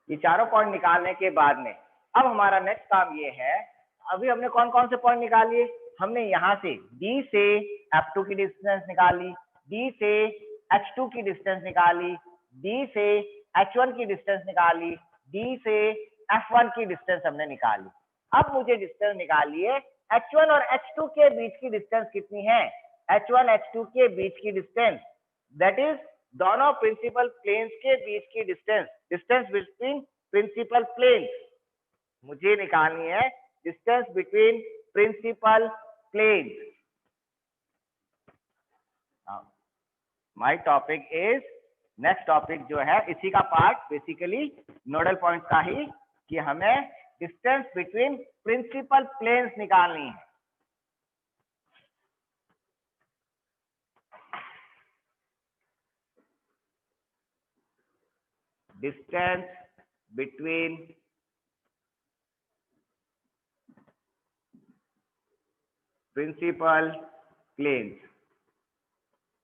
ये चारों पॉइंट निकालने के बाद में अब हमारा नेक्स्ट काम ये है, अभी हमने कौन कौन से पॉइंट निकाल लिए, हमने यहाँ से D से F2 की डिस्टेंस निकाली, D से H2 की डिस्टेंस निकाली, D से H1 की डिस्टेंस निकाली, D से F1 की डिस्टेंस हमने निकाली। अब मुझे डिस्टेंस निकालिए H1 और H2 के बीच की डिस्टेंस कितनी है, H1 H2 के बीच की डिस्टेंस, दैट इज दोनों प्रिंसिपल प्लेन्स के बीच की distance, distance between principal planes मुझे निकालनी है, distance between principal planes. My topic is, next topic जो है इसी का पार्ट बेसिकली नोडल पॉइंट का ही, कि हमें डिस्टेंस बिटवीन प्रिंसिपल प्लेन्स निकालनी है। डिस्टेंस बिटवीन प्रिंसिपल प्लेन्स,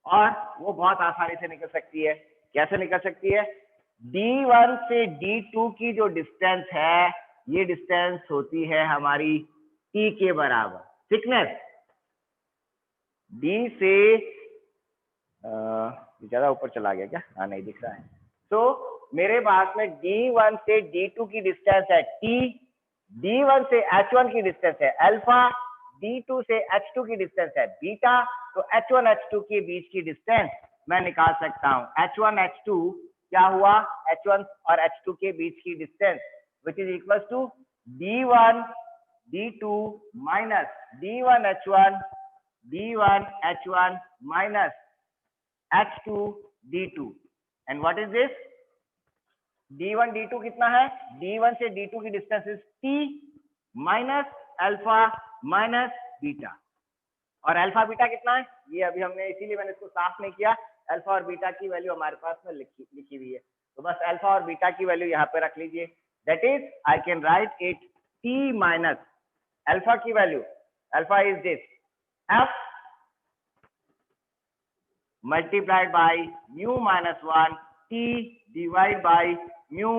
और वो बहुत आसानी से निकल सकती है। कैसे निकल सकती है, D1 से D2 की जो डिस्टेंस है, ये डिस्टेंस होती है हमारी T के बराबर। थिकनेस D से ज्यादा ऊपर चला गया क्या, हाँ नहीं दिख रहा है। तो मेरे पास में D1 से D2 की डिस्टेंस है T, D1 से H1 की डिस्टेंस है अल्फा, D2 से H2 की डिस्टेंस है बीटा। तो H1 H2 के बीच की डिस्टेंस मैं निकाल सकता हूं। H1 H2 क्या हुआ, H1 और H2 के बीच की distance which is equal to D1 D2 minus D1 H1 D1 H1 minus H2 D2। And what is this, D1 D2 कितना है, D1 से D2 की distance is T minus alpha minus beta. और alpha beta कितना है, ये अभी हमने, इसीलिए मैंने इसको साफ नहीं किया, अल्फा और बीटा की वैल्यू हमारे पास में लिखी हुई है, तो बस अल्फा और बीटा की वैल्यू यहाँ पे रख लीजिए। That is I can write it T minus alpha की value, alpha is this F multiplied by mu minus 1 T divided by mu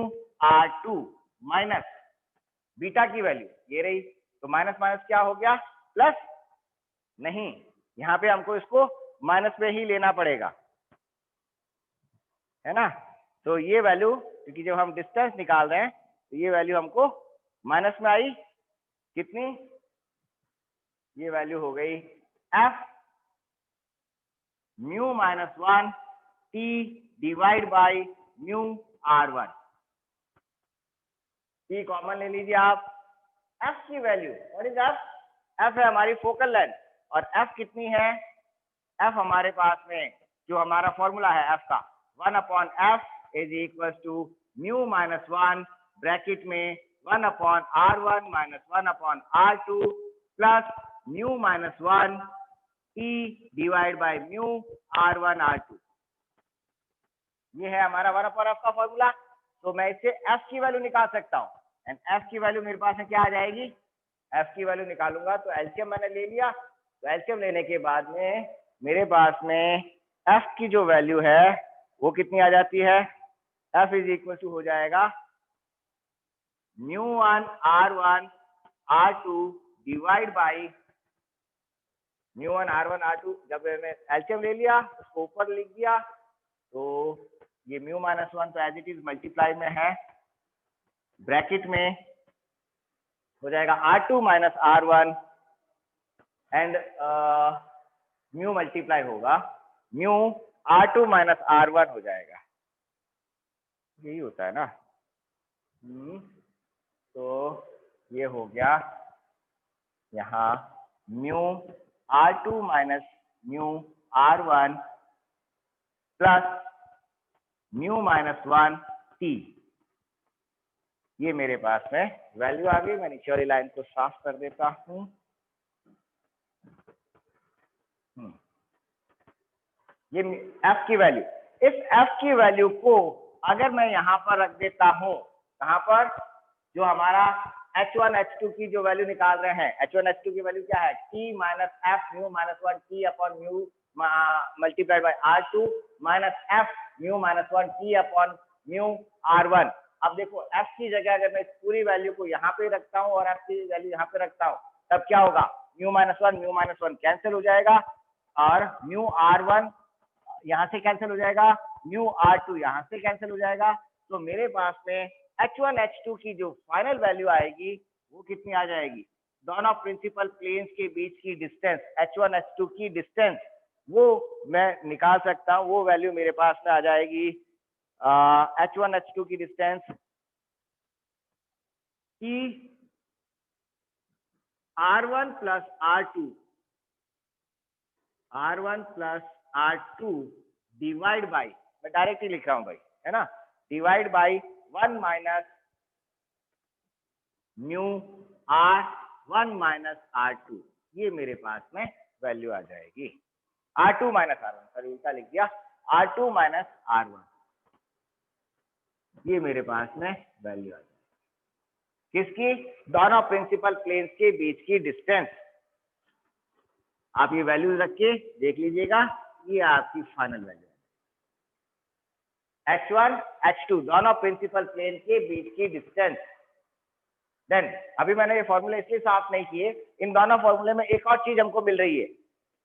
R2 minus beta की वैल्यू ये रही। तो माइनस माइनस क्या हो गया, प्लस, नहीं यहाँ पे हमको इसको माइनस में ही लेना पड़ेगा, है ना। तो ये वैल्यू, क्योंकि जब हम डिस्टेंस निकाल रहे हैं तो ये वैल्यू हमको माइनस में आई, कितनी, ये वैल्यू हो गई F mu minus 1 T divide by mu R1। T common ले लीजिए आप, F की value, what is F, F है हमारी फोकल लेंथ, और F कितनी है, F हमारे पास में जो हमारा फॉर्मूला है F का 1/F is equal to mu minus 1 bracket में 1/R1 minus 1/R2 plus mu minus 1 T divide by mu R1 R2। ये है हमारा 1/F का फॉर्मूला। तो मैं इससे F की वैल्यू निकाल सकता हूँ, एंड F की वैल्यू मेरे पास में क्या आ जाएगी, F की वैल्यू निकालूंगा तो एलसीएम मैंने ले लिया, तो एलसीएम लेने के बाद में मेरे पास में F की जो वैल्यू है वो कितनी आ जाती है, F इज इक्वल टू हो जाएगा μ1 R1 R2 divide by μ1 R1 R2। जब मैंने एलसीएम ले लिया उसको ऊपर लिख दिया, तो ये म्यू माइनस 1 तो एज इट इज मल्टीप्लाई में है, ब्रैकेट में हो जाएगा R2 minus R1 and mu multiply होगा म्यू R2 माइनस R1 हो जाएगा, यही होता है ना। तो ये हो गया यहाँ mu R2 minus mu R1 plus mu minus 1 T। ये मेरे पास में वैल्यू आ गई। मैं नीचे वाली लाइन को साफ कर देता हूं। ये F की वैल्यू, इस F की वैल्यू को अगर मैं यहाँ पर रख देता हूँ, कहाँ पर, जो हमारा H1 H2 की जो वैल्यू निकाल रहे हैं, H1 H2 की वैल्यू क्या है, T minus F mu minus 1 T upon mu multiplied by R2 minus F mu minus 1 T upon mu R1। अब देखो f की जगह अगर मैं इस पूरी वैल्यू को यहाँ पे रखता हूँ और f की वैल्यू यहाँ पे रखता हूँ, तब क्या होगा, म्यू कैंसिल हो जाएगा और म्यू r1 यहाँ से कैंसिल हो जाएगा, म्यू r2 यहाँ से कैंसिल हो जाएगा। तो मेरे पास में h1 h2 की जो फाइनल वैल्यू आएगी वो कितनी आ जाएगी, दोनों प्रिंसिपल प्लेन्स के बीच की डिस्टेंस h1 h2 की डिस्टेंस वो मैं निकाल सकता हूँ। वो वैल्यू मेरे पास में आ जाएगी h1 h2 की डिस्टेंस की r1 plus r2 divide by, मैं डायरेक्ट ही लिख रहा हूं भाई, है ना, divide by 1 minus mu r1 minus r2, ये मेरे पास में वैल्यू आ जाएगी। r2 माइनस r1, सॉरी उल्टा लिख दिया, r2 माइनस r1, ये मेरे पास में वैल्यू आ जाएगी किसकी, दोनों प्रिंसिपल प्लेन्स के बीच की डिस्टेंस। आप ये वैल्यूज रख के देख लीजिएगा, ये आपकी फाइनल वैल्यू है h1 h2 दोनों प्रिंसिपल प्लेन के बीच की डिस्टेंस। देन अभी मैंने ये फॉर्मूला इसलिए साफ नहीं किए, इन दोनों फॉर्मूले में एक और चीज हमको मिल रही है,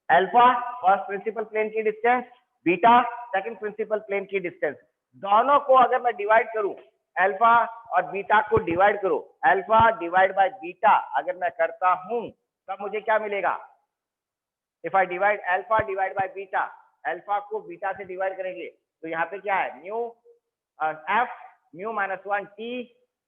अल्फा फर्स्ट प्रिंसिपल प्लेन की distance, beta second principal plane की डिस्टेंस। दोनों को अगर मैं डिवाइड करूं, अल्फा और बीटा को डिवाइड करो, अल्फा डिवाइड बाय बीटा अगर मैं करता हूं तब मुझे क्या मिलेगा, if I divide alpha divide by beta, alpha को बीटा से डिवाइड करेंगे तो यहाँ पे क्या है, mu F mu minus 1 T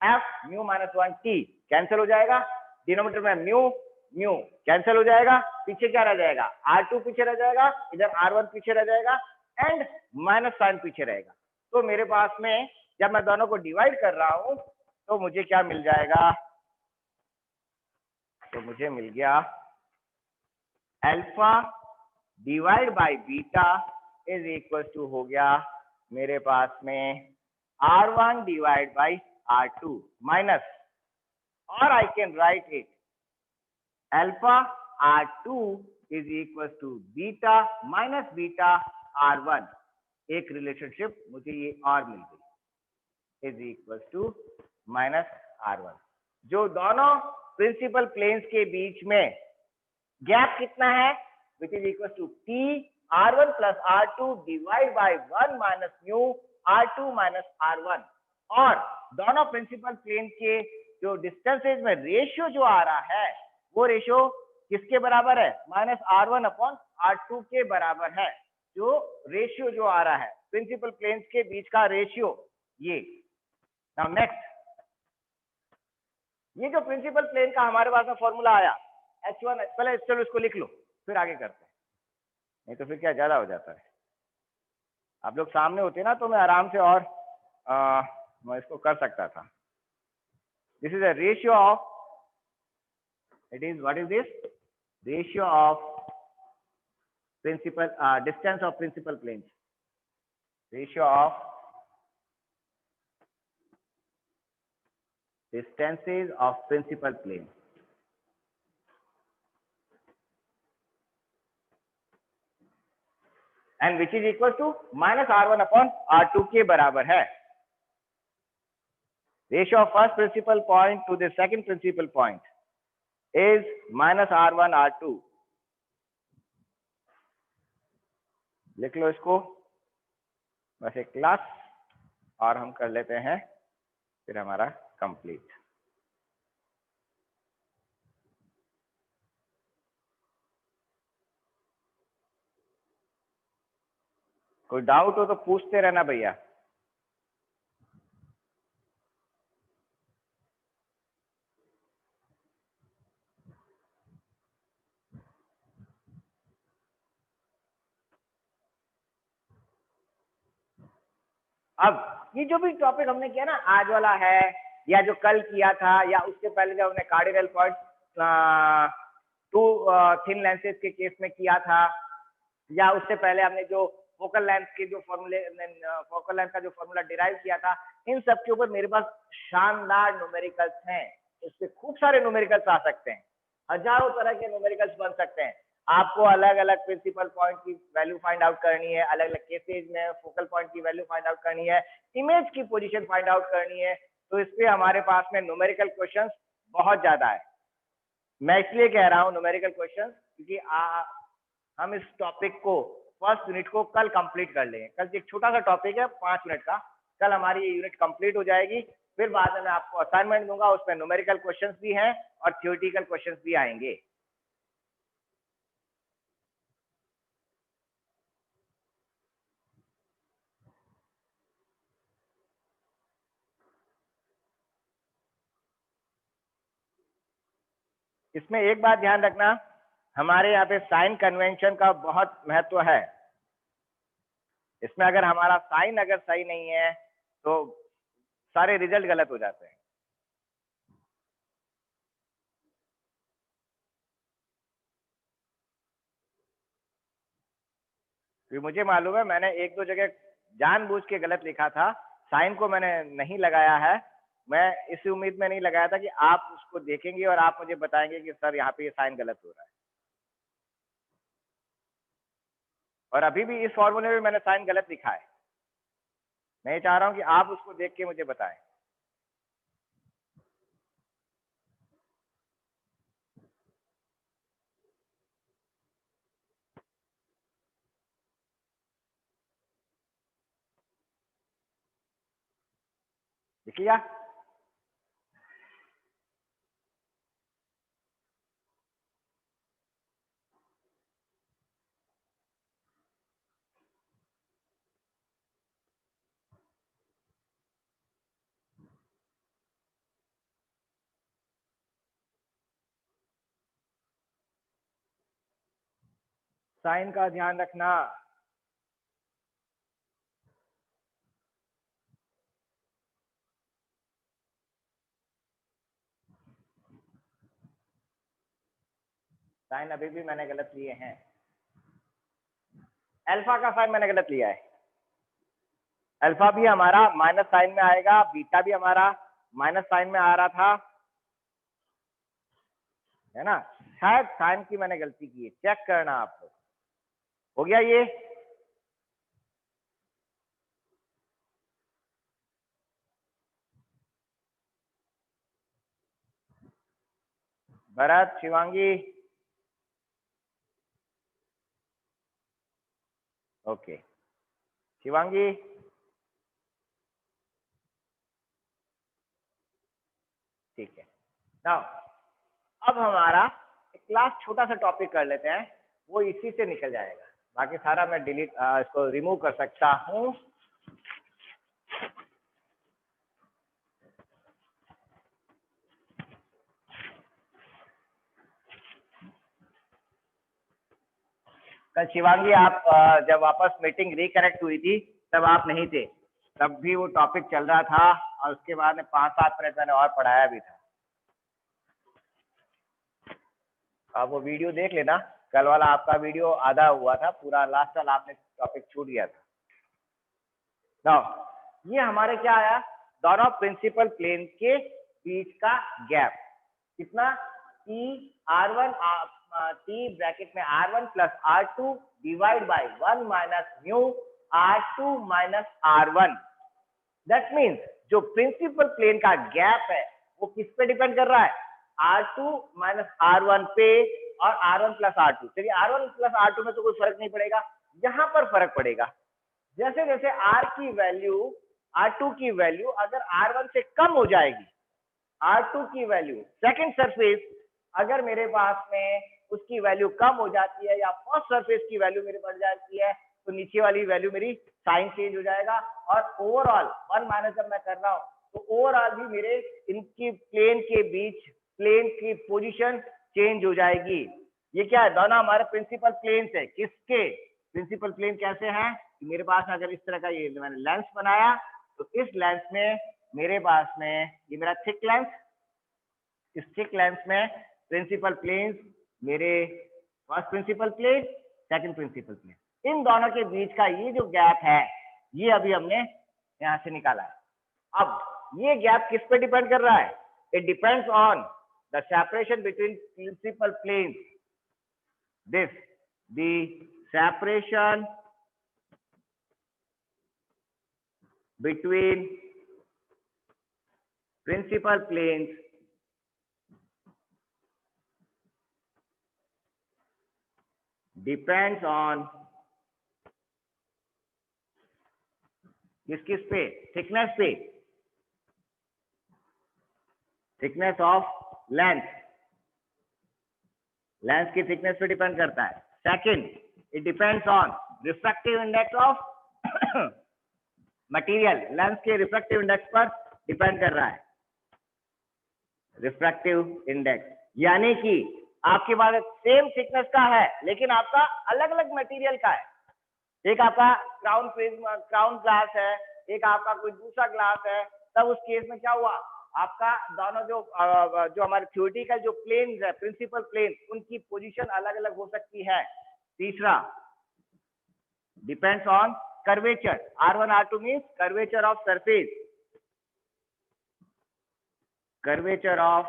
F mu minus 1 T cancel हो जाएगा, डिनोमिनेटर में म्यू म्यू कैंसिल हो जाएगा, पीछे क्या रह जाएगा, r2 पीछे रह जाएगा, इधर r1 पीछे रह जाएगा एंड माइनस साइन पीछे रहेगा। तो मेरे पास में जब मैं दोनों को डिवाइड कर रहा हूं तो मुझे क्या मिल जाएगा, तो मुझे मिल गया alpha divide by beta is equal to हो गया मेरे पास में r1 divide by r2 minus, और I can write it alpha r2 is equal to beta minus beta r1, एक रिलेशनशिप मुझे ये और मिल गई, is equal to minus r1। जो दोनों प्रिंसिपल प्लेन्स के बीच में गैप कितना है, which is equal to t r1 plus r2 divide by 1 minus mu r2 minus r1, और दोनों प्रिंसिपल प्लेन के जो डिस्टेंसेज में रेशियो जो आ रहा है वो रेशियो किसके बराबर है, माइनस r1 अपॉन r2 के बराबर है। जो रेशियो जो आ रहा है प्रिंसिपल प्लेन्स के बीच का रेशियो, ये नाउ नेक्स्ट, ये जो प्रिंसिपल प्लेन का हमारे पास में फॉर्मूला आया h1, पहले चलो इसको लिख लो फिर आगे करते हैं, नहीं तो फिर क्या ज्यादा हो जाता है। आप लोग सामने होते ना तो मैं आराम से और मैं इसको कर सकता था। This is a ratio of, it is what is this, ratio of principal distance of principal planes, ratio of distances of principal plane, and which is equal to minus r1 upon r2 के बराबर है। Ratio of first principal point to the second principal point is minus r1 r2, लिख लो इसको बस एक class और हम कर लेते हैं फिर हमारा कंप्लीट। कोई डाउट हो तो पूछते रहना भैया। अब ये जो भी टॉपिक हमने किया ना आज वाला है, या जो कल किया था, या उसके पहले जब हमने cardinal point two thin lenses के केस में किया था, या उससे पहले हमने जो फोकल लेंथ के जो फॉर्मूले, फोकल लेंथ का जो फॉर्मूला डिराइव किया था, इन सब के ऊपर मेरे पास शानदार न्यूमेरिकल्स हैं। इससे खूब सारे न्यूमेरिकल्स आ सकते हैं, हजारों तरह के न्यूमेरिकल्स बन सकते हैं। आपको अलग अलग प्रिंसिपल पॉइंट की वैल्यू फाइंड आउट करनी है, अलग अलग केसेज में फोकल पॉइंट की वैल्यू फाइंड आउट करनी है, इमेज की पोजीशन फाइंड आउट करनी है। तो इस पे हमारे पास में न्यूमेरिकल क्वेश्चंस बहुत ज्यादा है। मैं इसलिए कह रहा हूँ न्यूमेरिकल क्वेश्चंस क्योंकि हम इस टॉपिक को फर्स्ट यूनिट को कल कंप्लीट कर लेंगे। कल एक छोटा सा टॉपिक है 5 मिनट का, कल हमारी ये यूनिट कंप्लीट हो जाएगी। फिर बाद में मैं आपको असाइनमेंट दूंगा, उसमें न्यूमेरिकल क्वेश्चंस भी हैं और थ्योरेटिकल क्वेश्चंस भी आएंगे। इसमें एक बात ध्यान रखना, हमारे यहाँ पे साइन कन्वेंशन का बहुत महत्व है। इसमें अगर हमारा साइन अगर सही नहीं है तो सारे रिजल्ट गलत हो जाते हैं। तो मुझे मालूम है मैंने एक दो जगह जानबूझ के गलत लिखा था, साइन को मैंने नहीं लगाया है। मैं इस उम्मीद में नहीं लगाया था कि आप उसको देखेंगे और आप मुझे बताएंगे कि सर यहाँ पे ये साइन गलत हो रहा है। और अभी भी इस फॉर्मूले में मैंने साइन गलत लिखा है। मैं चाह रहा हूँ कि आप उसको देख के मुझे बताएं। देखिएगा, साइन का ध्यान रखना। साइन अभी भी मैंने गलत लिए हैं। अल्फा का साइन मैंने गलत लिया है। अल्फा भी हमारा माइनस साइन में आएगा, बीटा भी हमारा माइनस साइन में आ रहा था, है ना। शायद साइन की मैंने गलती की है, चेक करना आपको। हो गया ये? भरत, शिवांगी, ओके। शिवांगी, ठीक है। नाउ अब हमारा एक क्लास छोटा सा टॉपिक कर लेते हैं, वो इसी से निकल जाएगा। बाकी सारा मैं डिलीट इसको रिमूव कर सकता हूँ। कल शिवांगी आप जब वापस मीटिंग रिकनेक्ट हुई थी तब आप नहीं थे, तब भी वो टॉपिक चल रहा था और उसके बाद में 5-7 मिनट मैंने और पढ़ाया भी था। आप वो वीडियो देख लेना, कल वाला आपका वीडियो आधा हुआ था, पूरा लास्ट वाला आपने टॉपिक छूट गया था। नाउ ये हमारे क्या आया, दोनों प्रिंसिपल प्लेन के बीच का गैप कितना, टी r1 टी ब्रैकेट में r1 plus r2 divide by 1 minus mu r2 minus r1। That means जो प्रिंसिपल प्लेन का गैप है वो किस पे डिपेंड कर रहा है, r2 माइनस r1 पे और r1 प्लस r2। चलिए r1 प्लस r2 में तो कोई फर्क नहीं पड़ेगा, यहाँ पर फर्क पड़ेगा। जैसे जैसे r की वैल्यू, r2 की वैल्यू अगर r1 से कम हो जाएगी, r2 की वैल्यू सेकंड सरफेस अगर मेरे पास में उसकी वैल्यू कम हो जाती है या फर्स्ट सरफेस की वैल्यू मेरी बढ़ जाती है, तो नीचे वाली वैल्यू मेरी साइन चेंज हो जाएगा। और ओवरऑल 1 माइनस जब मैं कर रहा हूँ तो ओवरऑल भी मेरे इनकी प्लेन के बीच प्लेन की पोजीशन चेंज हो जाएगी। ये क्या है, दोनों हमारे प्रिंसिपल प्लेन्स है। किसके प्रिंसिपल प्लेन कैसे हैं, मेरे पास अगर इस तरह का ये मैंने लेंस बनाया तो इस लेंस में मेरे पास में ये मेरा थिक लेंस, इस थिक लेंस में प्रिंसिपल प्लेन्स मेरे first principal plane, second principal plane, इन दोनों के बीच का ये जो गैप है ये अभी हमने यहां से निकाला है। अब ये गैप किस पे डिपेंड कर रहा है, it depends on the separation between principal planes. this, the separation between principal planes depends on किस पे, थिकनेस पे, थिकनेस ऑफ लेंथ, लेंस की थिकनेस पे डिपेंड करता है। Second, it depends on refractive index of material, lens के refractive index पर depend कर रहा है, रिफ्रैक्टिव इंडेक्स, यानी कि आपके पास सेम थिकनेस का है लेकिन आपका अलग अलग मटेरियल का है। एक आपका क्राउन प्रिज्म, क्राउन ग्लास है, एक आपका कोई दूसरा ग्लास है, तब उस केस में क्या हुआ, आपका दोनों जो हमारे थ्योरेटिकल जो प्लेन्स है, प्रिंसिपल प्लेन, उनकी पोजीशन अलग अलग हो सकती है। तीसरा, depends on curvature, R1 R2 means curvature of surface, curvature of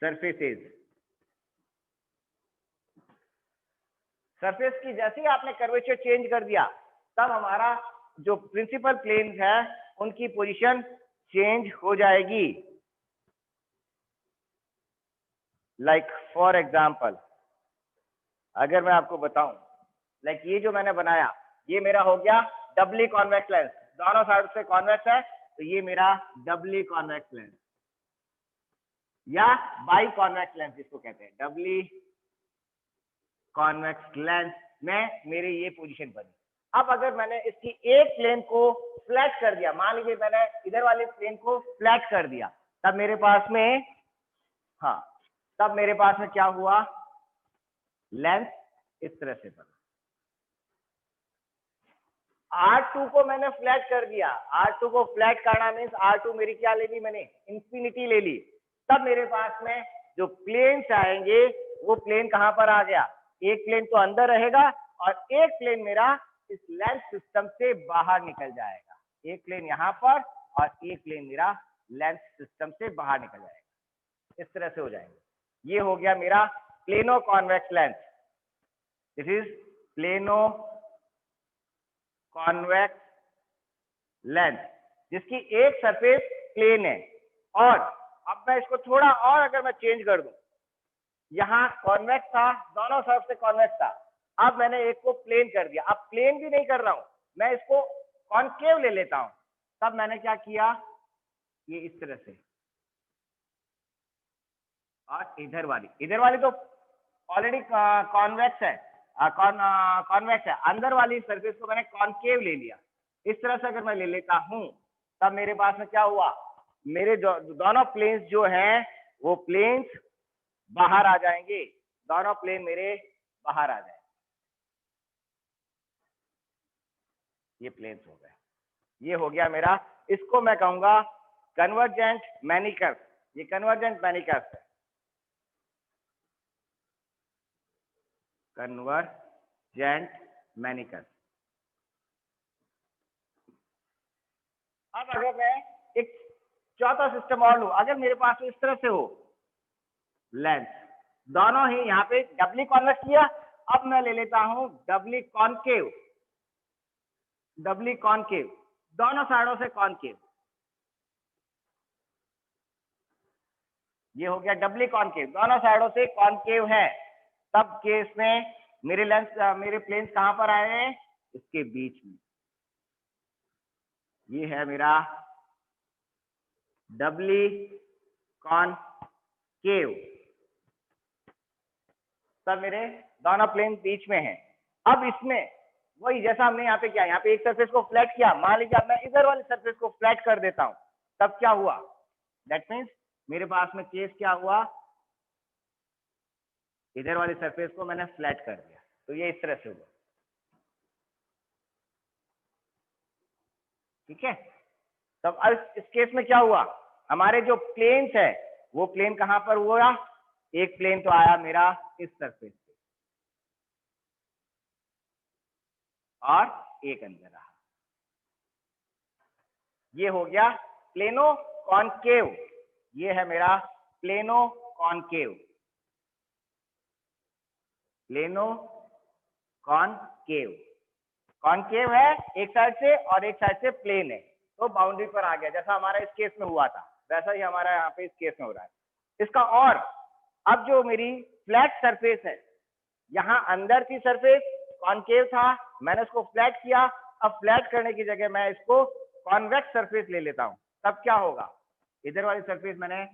surfaces. Surface की जैसे ही आपने कर्वेचर चेंज कर दिया तब हमारा जो प्रिंसिपल प्लेन्स है उनकी पोजीशन चेंज हो जाएगी। लाइक फॉर एग्जांपल अगर मैं आपको बताऊं, लाइक ये जो मैंने बनाया ये मेरा हो गया डबली कॉन्वेक्स लेंस, दोनों साइड से कॉन्वेक्स है तो ये मेरा डबली कॉन्वेक्स लेंस या बाई कॉन्वेक्स लेंस जिसको कहते हैं, डबली कॉन्वेक्स लेंस में मेरी ये पोजीशन बनी। अब अगर मैंने इसकी एक प्लेन को फ्लैट कर दिया, मान लीजिए मैंने इधर वाले प्लेन को फ्लैट कर दिया, तब मेरे पास में, हाँ, तब मेरे पास में क्या हुआ, लेंस इस तरह से बना। R2 को मैंने फ्लैट कर दिया, R2 को फ्लैट करना मीन्स R2 मेरी क्या ले ली मैंने, इंफिनिटी ले ली। तब मेरे पास में जो प्लेन्स आएंगे वो प्लेन कहां पर आ गया, एक प्लेन तो अंदर रहेगा और एक प्लेन मेरा इस लेंस सिस्टम से बाहर निकल जाएगा, एक प्लेन यहां पर और एक प्लेन मेरा लेंस सिस्टम से बाहर निकल जाएगा, इस तरह से हो जाएंगे। ये हो गया मेरा plano convex lens, this is plano convex lens जिसकी एक सरफेस प्लेन है। और अब मैं इसको थोड़ा और अगर मैं चेंज कर दूं, यहां कॉन्वेक्स था, दोनों साइड से कॉन्वेक्स था, अब मैंने एक को प्लेन कर दिया, अब प्लेन भी नहीं कर रहा हूं मैं, इसको कॉन्केव ले लेता हूं। तब मैंने क्या किया, ये इस तरह से, और इधर वाली तो ऑलरेडी कॉन्वेक्स है, कॉन्वेक्स है, अंदर वाली सरफेस को मैंने कॉन्केव ले लिया। इस तरह से अगर मैं ले लेता हूं तब मेरे पास में क्या हुआ, मेरे दोनों प्लेन्स जो हैं वो प्लेन्स बाहर आ जाएंगे, दोनों प्लेन मेरे बाहर आ जाएंगे, ये प्लेन्स हो गए। ये हो गया मेरा, इसको मैं कहूंगा कन्वर्जेंट मैनिकस, ये कन्वर्जेंट मैनिकस है, कन्वर्जेंट मैनिकस। अब अगर मैं एक चौथा सिस्टम और लूं, अगर मेरे पास इस तरह से हो लेंस, दोनों ही यहाँ पे डबली कॉन्वेक्स किया, अब मैं ले लेता हूं डबली कॉनकेव, डबली कॉनकेव, दोनों साइडों से कॉनकेव, ये हो गया डबली कॉनकेव, दोनों साइडों से कॉनकेव है। तब केस में मेरे लेंस, मेरे प्लेन्स कहां पर आए हैं, इसके बीच में, ये है मेरा डबली कॉनकेव, तब मेरे दोनों प्लेन बीच में है। अब इसमें वही जैसा हमने यहाँ पे किया, यहाँ पे एक सरफेस को फ्लैट किया, मान लीजिए अब मैं इधर वाले सरफेस को फ्लैट कर देता हूं, तब क्या हुआ, दैट मीन्स मेरे पास में केस क्या हुआ, इधर वाली सरफेस को मैंने फ्लैट कर दिया, तो ये इस तरह से हुआ, ठीक है। तब इस केस में क्या हुआ, हमारे जो प्लेन्स है वो प्लेन कहां पर हुआ, एक प्लेन तो आया मेरा इस सरफेस पे और एक अंदर रहा, ये हो गया प्लेनो कॉनकेव, ये है मेरा plano concave. Plano concave, concave है एक साइड से और एक साइड से प्लेन है, तो बाउंड्री पर आ गया, जैसा हमारा इस केस में हुआ था वैसा ही हमारा यहाँ पे इस केस में हो रहा है इसका। और अब जो मेरी फ्लैट सरफेस है, यहाँ अंदर की सरफेस कॉनकेव था, मैंने उसको फ्लैट किया, अब फ्लैट करने की जगह मैं इसको कॉन्वेक्स सरफेस ले लेता हूँ, तब क्या होगा, इधर वाली सरफेस मैंने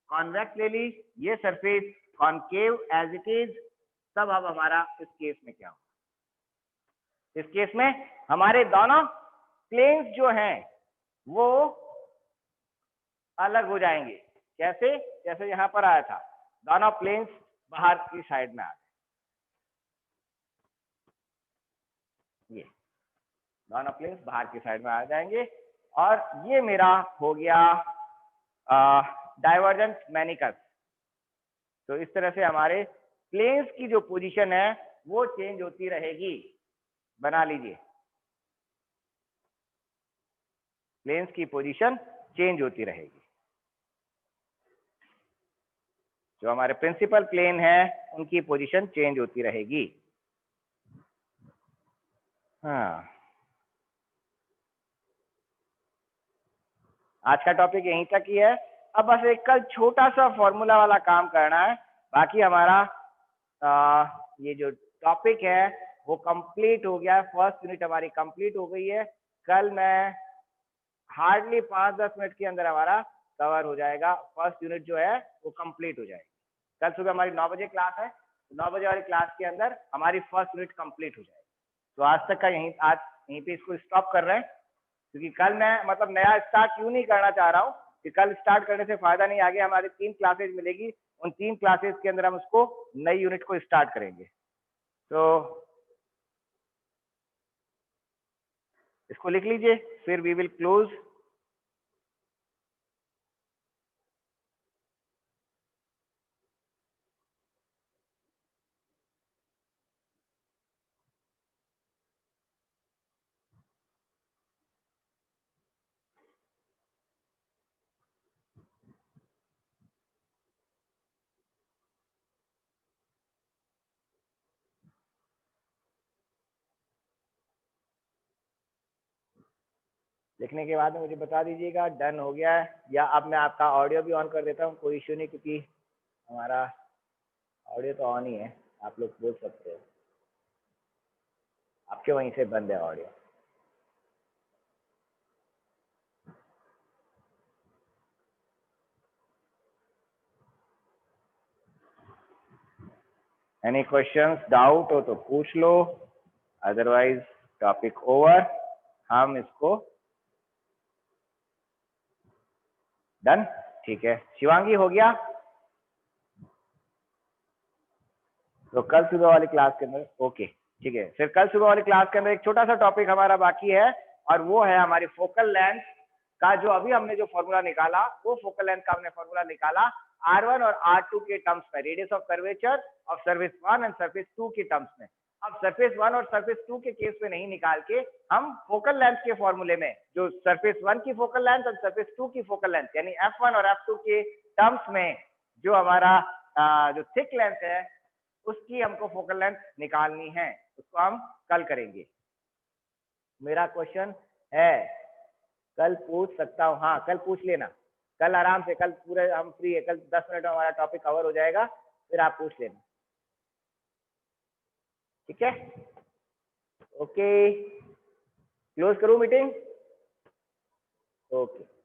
कॉन्वेक्स ले ली, ये surface concave as it is, तब अब हमारा इस केस में क्या होगा, इस केस में हमारे दोनों प्लेन्स जो हैं वो अलग हो जाएंगे। कैसे, जैसे यहां पर आया था, दोनों प्लेन्स बाहर की साइड में आ गए, ये दोनों प्लेन्स बाहर की साइड में आ जाएंगे, और ये मेरा हो गया डाइवर्जेंट मेनिकस। तो इस तरह से हमारे प्लेन्स की जो पोजीशन है वो चेंज होती रहेगी, बना लीजिए, प्लेन्स की पोजीशन चेंज होती रहेगी, जो हमारे प्रिंसिपल प्लेन है उनकी पोजीशन चेंज होती रहेगी। हाँ, आज का टॉपिक यहीं तक ही है। अब बस एक कल छोटा सा फॉर्मूला वाला काम करना है, बाकी हमारा ये जो टॉपिक है वो कंप्लीट हो गया है, फर्स्ट यूनिट हमारी कंप्लीट हो गई है। कल मैं हार्डली 5-10 मिनट के अंदर हमारा कवर हो जाएगा, फर्स्ट यूनिट जो है वो कंप्लीट हो जाएगी। कल सुबह हमारी 9 बजे क्लास है, 9 बजे वाली क्लास के अंदर हमारी फर्स्ट यूनिट कंप्लीट हो जाएगी। तो आज तक का आज यहीं पे इसको स्टॉप कर रहे हैं, क्योंकि कल मैं मतलब नया स्टार्ट क्यों नहीं करना चाह रहा हूँ कि कल स्टार्ट करने से फायदा नहीं, आगे हमारी 3 क्लासेज मिलेगी, उन 3 क्लासेज के अंदर हम उसको नई यूनिट को स्टार्ट करेंगे। तो इसको लिख लीजिए, फिर वी विल क्लोज। लिखने के बाद में मुझे बता दीजिएगा डन हो गया है, या अब मैं आपका ऑडियो भी ऑन कर देता हूँ, कोई इश्यू नहीं, क्योंकि हमारा ऑडियो तो ऑन ही है, आप लोग बोल सकते हो, आपके वहीं से बंद है ऑडियो। एनी क्वेश्चंस, डाउट हो तो पूछ लो, अदरवाइज टॉपिक ओवर, हम इसको डन, ठीक है। शिवांगी हो गया? तो कल सुबह वाली क्लास के अंदर ओके, ठीक है। फिर कल सुबह वाली क्लास के अंदर एक छोटा सा टॉपिक हमारा बाकी है, और वो है हमारी फोकल लेंथ का, जो अभी हमने जो फॉर्मूला निकाला, वो फोकल लेंथ का हमने फॉर्मूला निकाला R1 और R2 के टर्म्स में, radius of curvature of surface 1 and surface 2 के टर्म्स में। अब सरफेस 1 और सरफेस 2 के केस में नहीं निकाल के हम फोकल लेंथ के फॉर्मूले में, जो सरफेस 1 की फोकल लेंथ और सरफेस 2 की फोकल लेंथ, यानी F1 और F2 के टर्म्स में जो हमारा जो थिक लेंथ है उसकी हमको फोकल लेंथ निकालनी है, उसको हम कल करेंगे। मेरा क्वेश्चन है, कल पूछ सकता हूँ? हाँ, कल पूछ लेना, कल आराम से, कल पूरे हम फ्री है, कल 10 मिनट में हमारा टॉपिक कवर हो जाएगा, फिर आप पूछ लेना, ठीक है? ओके, क्लोज करूँ मीटिंग? ओके।